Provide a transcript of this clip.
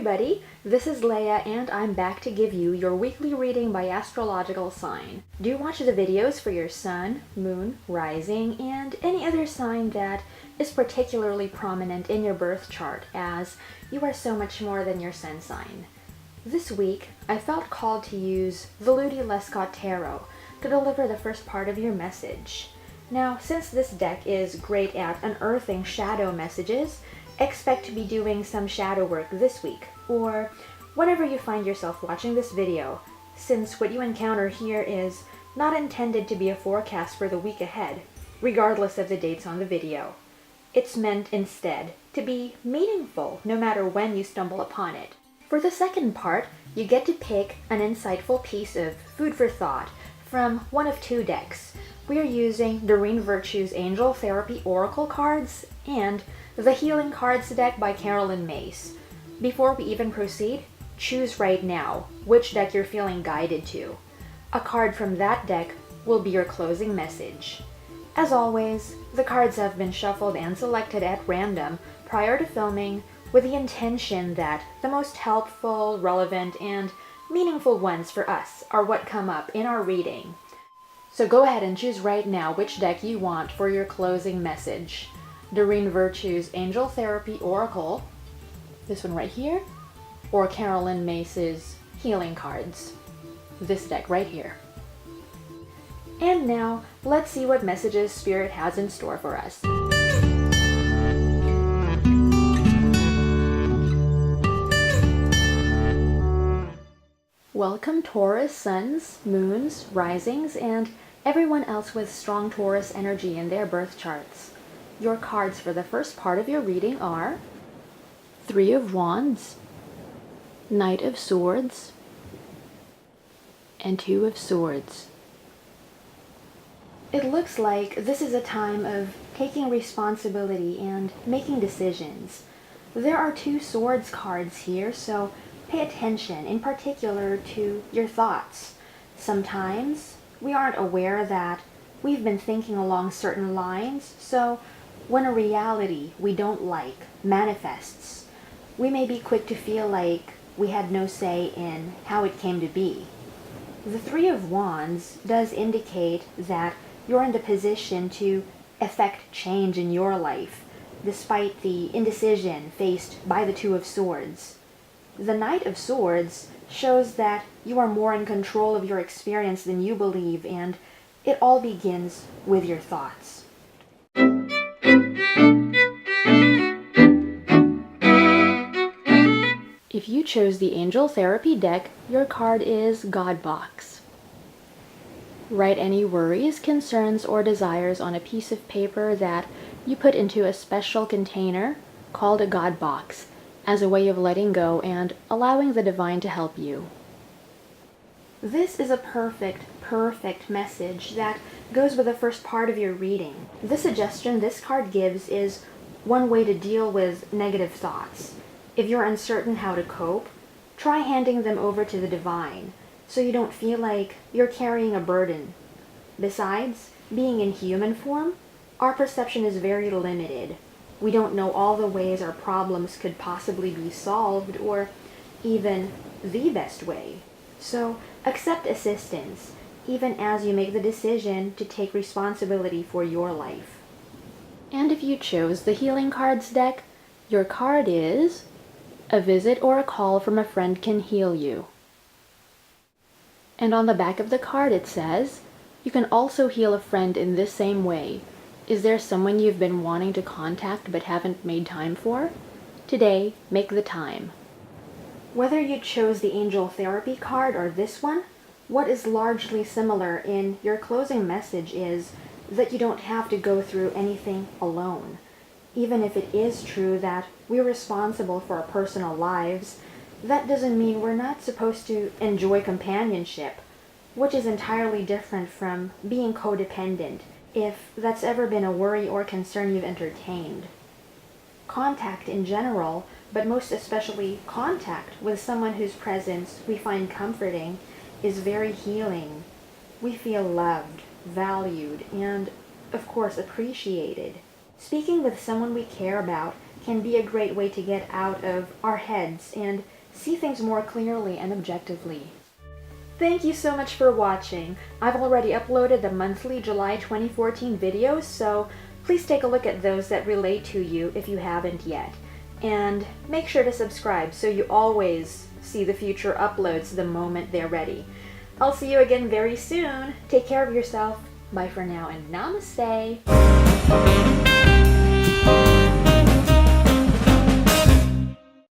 everybody, this is Leia and I'm back to give you your weekly reading by astrological sign. Do watch the videos for your sun, moon, rising, and any other sign that is particularly prominent in your birth chart, as you are so much more than your sun sign. This week, I felt called to use the Ludi Lescott Tarot to deliver the first part of your message. Now, since this deck is great at unearthing shadow messages, expect to be doing some shadow work this week, or whenever you find yourself watching this video, since what you encounter here is not intended to be a forecast for the week ahead, regardless of the dates on the video. It's meant instead to be meaningful no matter when you stumble upon it. For the second part, you get to pick an insightful piece of food for thought from one of two decks. We are using Doreen Virtue's Angel Therapy Oracle cards and the Healing Cards deck by Myss. Before we even proceed, choose right now which deck you're feeling guided to. A card from that deck will be your closing message. As always, the cards have been shuffled and selected at random prior to filming with the intention that the most helpful, relevant, and meaningful ones for us are what come up in our reading. So go ahead and choose right now which deck you want for your closing message. Doreen Virtue's Angel Therapy Oracle, this one right here, or Myss's Healing Cards, this deck right here. And now, let's see what messages Spirit has in store for us. Welcome Taurus suns, moons, risings, and everyone else with strong Taurus energy in their birth charts. Your cards for the first part of your reading are Three of Wands, Knight of Swords, and Two of Swords. It looks like this is a time of taking responsibility and making decisions. There are two Swords cards here, so pay attention in particular to your thoughts. Sometimes we aren't aware that we've been thinking along certain lines, so when a reality we don't like manifests, we may be quick to feel like we had no say in how it came to be. The Three of Wands does indicate that you're in the position to effect change in your life, despite the indecision faced by the Two of Swords. The Knight of Swords shows that you are more in control of your experience than you believe, and it all begins with your thoughts. If you chose the Angel Therapy deck, your card is God Box. Write any worries, concerns, or desires on a piece of paper that you put into a special container called a God Box, as a way of letting go and allowing the divine to help you. This is a perfect message that goes with the first part of your reading. The suggestion this card gives is one way to deal with negative thoughts. If you're uncertain how to cope, try handing them over to the divine so you don't feel like you're carrying a burden. Besides, being in human form, our perception is very limited. We don't know all the ways our problems could possibly be solved, or even the best way. So accept assistance, even as you make the decision to take responsibility for your life. And if you chose the Healing Cards deck, your card is A Visit or a Call from a Friend Can Heal You. And on the back of the card it says, you can also heal a friend in this same way. Is there someone you've been wanting to contact but haven't made time for? Today, make the time. Whether you chose the Angel Therapy card or this one, what is largely similar in your closing message is that you don't have to go through anything alone. Even if it is true that we're responsible for our personal lives, that doesn't mean we're not supposed to enjoy companionship, which is entirely different from being codependent, if that's ever been a worry or concern you've entertained. Contact in general, but most especially contact with someone whose presence we find comforting, is very healing. We feel loved, valued, and, of course, appreciated. Speaking with someone we care about can be a great way to get out of our heads and see things more clearly and objectively. Thank you so much for watching. I've already uploaded the monthly July 2014 videos, so please take a look at those that relate to you if you haven't yet. And make sure to subscribe so you always see the future uploads the moment they're ready. I'll see you again very soon. Take care of yourself. Bye for now and namaste.